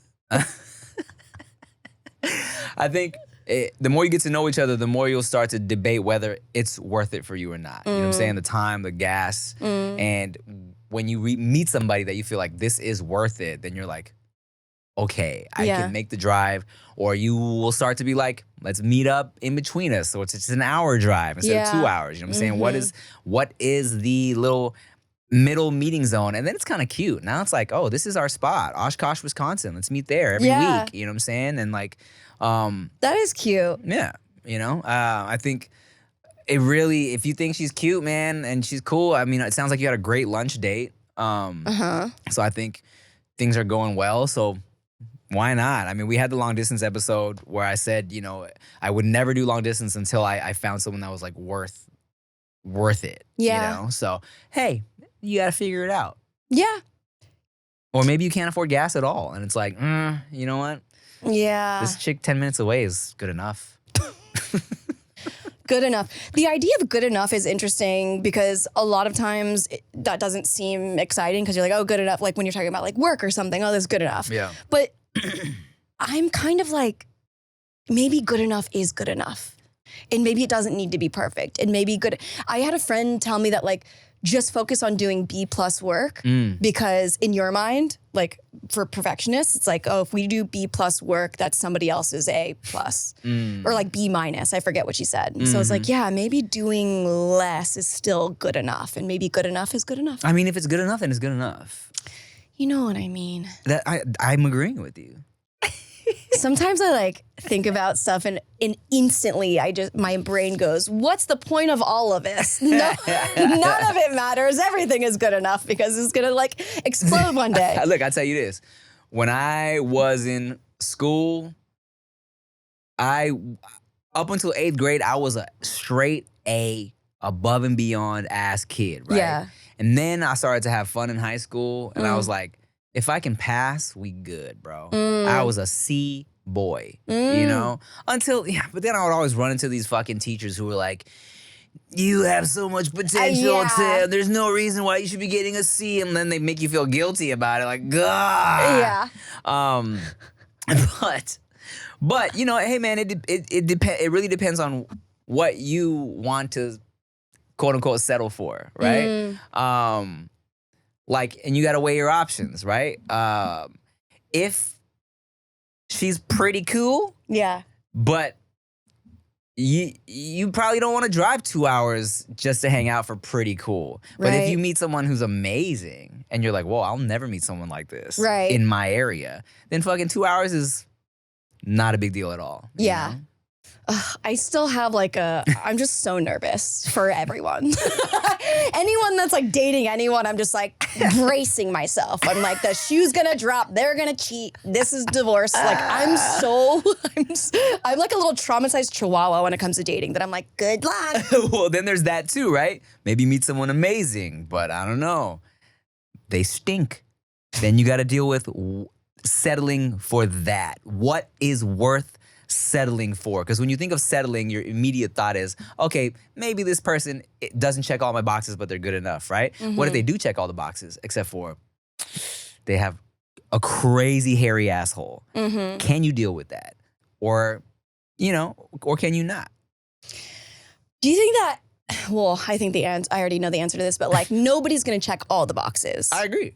I think the more you get to know each other, the more you'll start to debate whether it's worth it for you or not. You know what I'm saying? The time, the gas. And when you meet somebody that you feel like this is worth it, then you're like, okay, I can make the drive. Or you will start to be like, let's meet up in between us. So it's just an hour drive instead of 2 hours. You know what I'm saying? What is the little middle meeting zone? And then it's kind of cute. Now it's like, oh, this is our spot. Oshkosh, Wisconsin. Let's meet there every week. You know what I'm saying? And like, that is cute. yeah, I think it really, if you think she's cute, man, and she's cool, I mean, it sounds like you had a great lunch date. So I think things are going well. So why not? I mean, we had the long distance episode where I said, I would never do long distance until I found someone that was like worth it. Yeah. So, hey, you got to figure it out. Yeah. Or maybe you can't afford gas at all. And it's like, you know what? Yeah. This chick 10 minutes away is good enough. Good enough. The idea of good enough is interesting because a lot of times that doesn't seem exciting because you're like, oh, good enough. Like when you're talking about like work or something, oh, that's good enough. Yeah. But I'm kind of like, maybe good enough is good enough. And maybe it doesn't need to be perfect. And maybe I had a friend tell me that like, just focus on doing B+ work because in your mind, like for perfectionists, it's like, oh, if we do B+ work, that's somebody else's A+. Or like B-. I forget what she said. So it's like, yeah, maybe doing less is still good enough. And maybe good enough is good enough. I mean, if it's good enough, then it's good enough. You know what I mean? That I'm agreeing with you. Sometimes I like think about stuff and instantly my brain goes, what's the point of all of this? No, none of it matters. Everything is good enough because it's going to like explode one day. Look, I'll tell you this. When I was in school, up until 8th grade, I was a straight A, above and beyond ass kid, right? Yeah. And then I started to have fun in high school and I was like, if I can pass, we good, bro. I was a C boy, but then I would always run into these fucking teachers who were like, you have so much potential, Tim. There's no reason why you should be getting a C. And then they make you feel guilty about it. Like, God. Yeah. But hey man, it really depends on what you want to quote unquote settle for, right? And you got to weigh your options, right? If she's pretty cool, Yeah. but you probably don't want to drive 2 hours just to hang out for pretty cool. But if you meet someone who's amazing and you're like, whoa, I'll never meet someone like this in my area, then fucking 2 hours is not a big deal at all. Yeah. You know? I still have I'm just so nervous for everyone. Anyone that's like dating anyone, I'm just like bracing myself. I'm like, the shoe's gonna drop. They're gonna cheat. This is divorce. Like I'm like a little traumatized chihuahua when it comes to dating that I'm like, good luck. Well, then there's that too, right? Maybe meet someone amazing, but I don't know. they stink. Then you got to deal with settling for that. What is worth settling for? Because when you think of settling, your immediate thought is, okay, maybe this person doesn't check all my boxes, but they're good enough, right? What if they do check all the boxes, except for they have a crazy hairy asshole? Can you deal with that? Or, or can you not? Do you think that, well, I think I already know the answer to this, but like nobody's going to check all the boxes. I agree.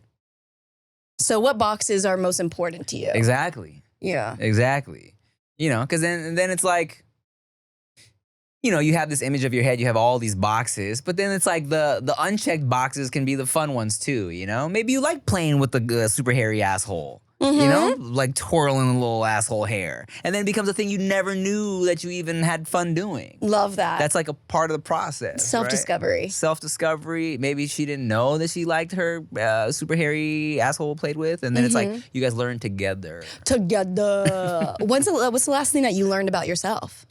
So what boxes are most important to you? Exactly. Yeah. Exactly. Because then it's like, you have this image of your head, you have all these boxes, but then it's like the unchecked boxes can be the fun ones too, Maybe you like playing with the super hairy asshole, like twirling a little asshole hair. And then it becomes a thing you never knew that you even had fun doing. Love that. That's like a part of the process. Self-discovery. Right? Self-discovery. Maybe she didn't know that she liked her super hairy asshole played with. And then it's like you guys learn together. What's the last thing that you learned about yourself?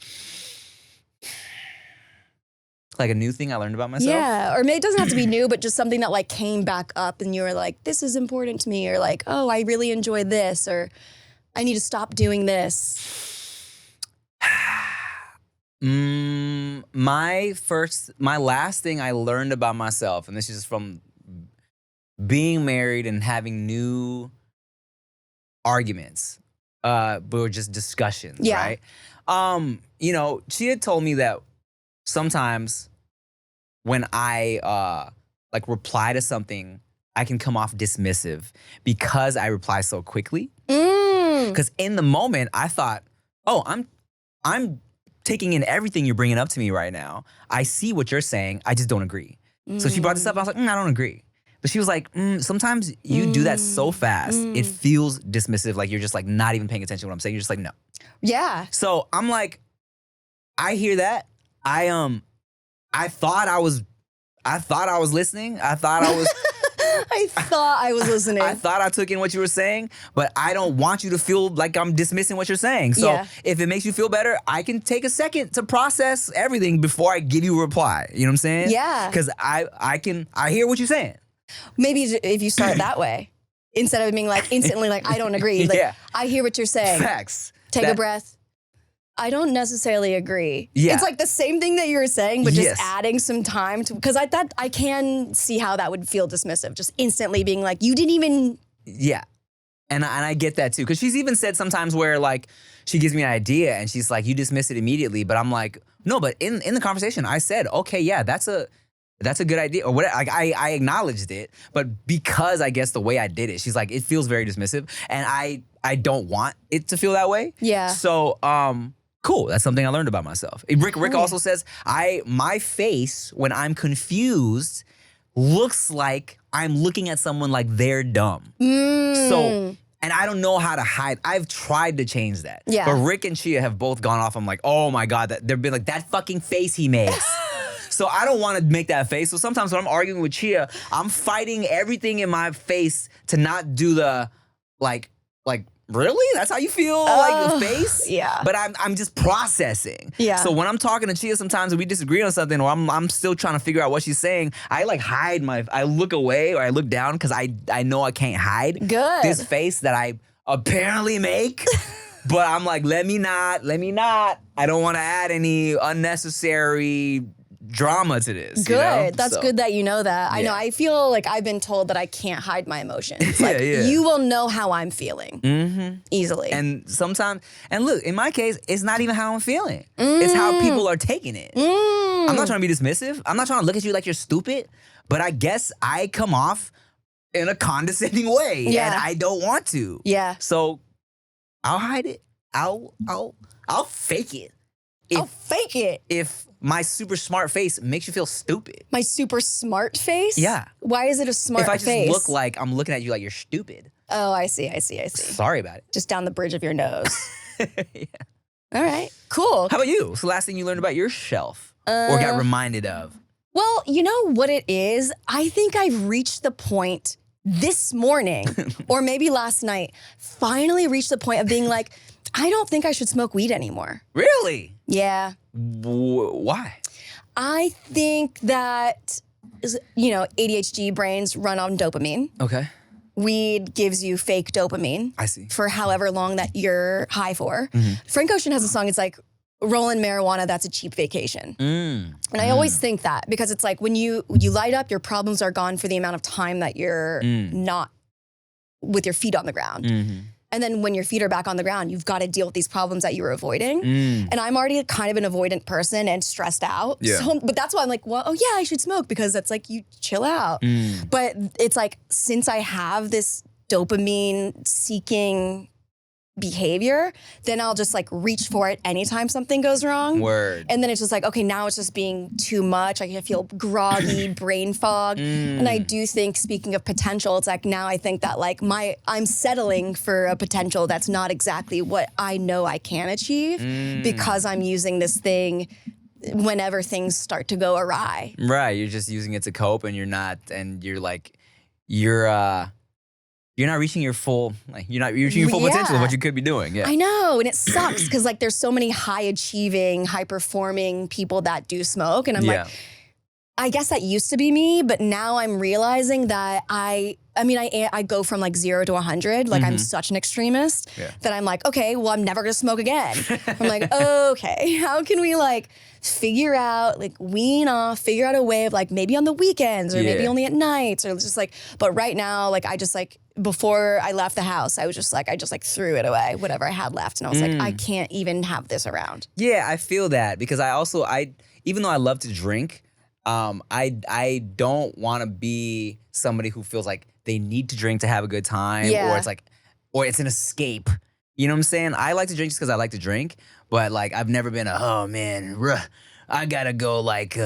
Like a new thing I learned about myself? Yeah, or maybe it doesn't have to be new, but just something that like came back up and you were like, this is important to me, or like, oh, I really enjoy this, or I need to stop doing this. My last thing I learned about myself, and this is from being married and having new arguments, but were just discussions, right? She had told me that sometimes when I reply to something, I can come off dismissive because I reply so quickly. Because in the moment, I thought, oh, I'm taking in everything you're bringing up to me right now. I see what you're saying. I just don't agree. So she brought this up. I was like, I don't agree. But she was like, sometimes you do that so fast, it feels dismissive, like you're just like not even paying attention to what I'm saying. You're just like, no. Yeah. So I'm like, I hear that. I thought I was listening. I thought I was listening. I thought I took in what you were saying, but I don't want you to feel like I'm dismissing what you're saying. So if it makes you feel better, I can take a second to process everything before I give you a reply. You know what I'm saying? Yeah. Because I hear what you're saying. Maybe if you start that way, instead of being like instantly like, I don't agree. Like, I hear what you're saying. Facts. Take a breath. I don't necessarily agree. Yeah. It's like the same thing that you were saying, but just adding some time to, because I can see how that would feel dismissive, just instantly being like, you didn't even. Yeah. And I get that too. Because she's even said sometimes where like she gives me an idea and she's like, you dismiss it immediately. But I'm like, no, but in the conversation I said, okay, yeah, that's a good idea. Or whatever. Like I acknowledged it, but because I guess the way I did it, she's like, it feels very dismissive. And I don't want it to feel that way. Yeah. So cool. That's something I learned about myself. Rick also says, my face when I'm confused looks like I'm looking at someone like they're dumb. So, and I don't know how to hide. I've tried to change that. Yeah. But Rick and Chia have both gone off. I'm like, oh my God, they've been like, that fucking face he makes. So I don't want to make that face. So sometimes when I'm arguing with Chia, I'm fighting everything in my face to not do the like, really? That's how you feel? Like the face? Yeah. But I'm just processing. Yeah. So when I'm talking to Chia sometimes and we disagree on something or I'm still trying to figure out what she's saying, I like I look away or I look down because I know I can't hide this face that I apparently make. But I'm like, let me not. I don't want to add any unnecessary drama to this. Good. That's good that you know that. I know. I feel like I've been told that I can't hide my emotions. Like you will know how I'm feeling easily. And sometimes, and look, in my case, it's not even how I'm feeling. It's how people are taking it. I'm not trying to be dismissive. I'm not trying to look at you like you're stupid. But I guess I come off in a condescending way, and I don't want to. Yeah. So I'll hide it. I'll fake it. I'll fake it. If my super smart face makes you feel stupid. My super smart face? Yeah. Why is it a smart face? If I just look like I'm looking at you like you're stupid. Oh, I see. Sorry about it. Just down the bridge of your nose. Yeah. All right. Cool. How about you? What's the last thing you learned about yourself or got reminded of? Well, you know what it is? I think I've reached the point this morning or maybe last night, finally reached the point of being like, I don't think I should smoke weed anymore. Really? Yeah. Why? I think that ADHD brains run on dopamine. Okay. Weed gives you fake dopamine. I see. For however long that you're high for. Frank Ocean has a song, it's like, rolling marijuana, that's a cheap vacation. And I always think that because it's like when you light up, your problems are gone for the amount of time that you're not with your feet on the ground. And then when your feet are back on the ground, you've got to deal with these problems that you were avoiding. And I'm already kind of an avoidant person and stressed out. Yeah. But that's why I'm like, well, oh yeah, I should smoke because that's like, you chill out. But it's like, since I have this dopamine seeking behavior, then I'll just like reach for it anytime something goes wrong. Word. And then it's just like, okay, now it's just being too much. I feel groggy, brain fog. And I do think, speaking of potential, it's like now I think that like I'm settling for a potential that's not exactly what I know I can achieve because I'm using this thing whenever things start to go awry. Right. You're just using it to cope and you're not reaching your full potential of what you could be doing. Yeah. I know. And it sucks because like there's so many high achieving, high performing people that do smoke. And I'm like, I guess that used to be me, but now I'm realizing that I go from like 0 to 100. Like I'm such an extremist that I'm like, okay, well, I'm never gonna smoke again. I'm like, okay, how can we like figure out, like wean off, figure out a way of like maybe on the weekends or maybe only at nights or just like, but right now, like I just like, before I left the house, I just threw it away, whatever I had left. And I was like, I can't even have this around. Yeah, I feel that because even though I love to drink, I don't want to be somebody who feels like they need to drink to have a good time or it's an escape. You know what I'm saying? I like to drink just because I like to drink, but like I've never been I gotta go like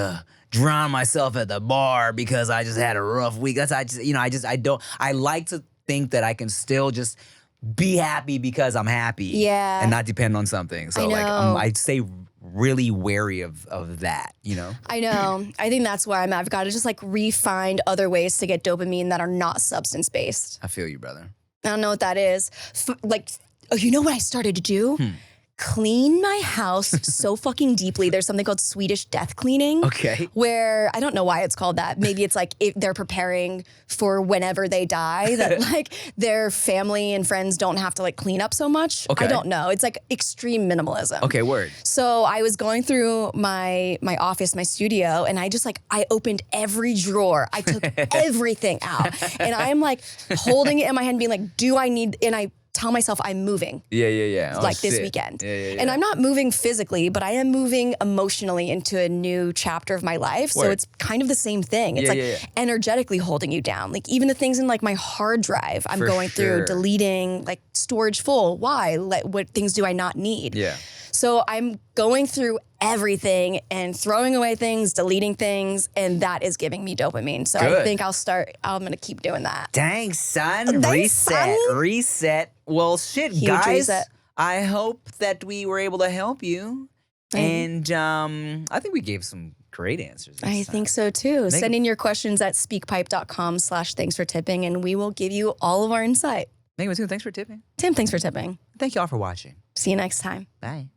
drown myself at the bar because I just had a rough week. I like to think that I can still just be happy because I'm happy and not depend on something. So like I'd say really wary of that, you know? I know. I think that's where I'm at. I've got to just like re-find other ways to get dopamine that are not substance based. I feel you, brother. I don't know what that is. You know what I started to do? Clean my house so fucking deeply. There's something called Swedish death cleaning. Okay. Where I don't know why it's called that. Maybe it's like they're preparing for whenever they die, that like their family and friends don't have to like clean up so much. Okay. I don't know. It's like extreme minimalism. Okay, word. So I was going through my office, my studio, and I just like, I opened every drawer. I took everything out. And I'm like holding it in my hand being like, do I need, and I tell myself I'm moving. Yeah. Like this weekend. Yeah. And I'm not moving physically, but I am moving emotionally into a new chapter of my life. So it's kind of the same thing. It's energetically holding you down. Like even the things in like my hard drive, I'm going through deleting like storage full. Why? Like what things do I not need? Yeah. So I'm going through everything and throwing away things, deleting things, and that is giving me dopamine. So I think I'm going to keep doing that. Dang, son. Reset. Well, shit, Huge guys. reset. I hope that we were able to help you. And I think we gave some great answers. I think so too. Send in your questions at speakpipe.com/thanks for tipping, and we will give you all of our insight. Thanks for tipping. Tim, thanks for tipping. Thank you all for watching. See you next time. Bye.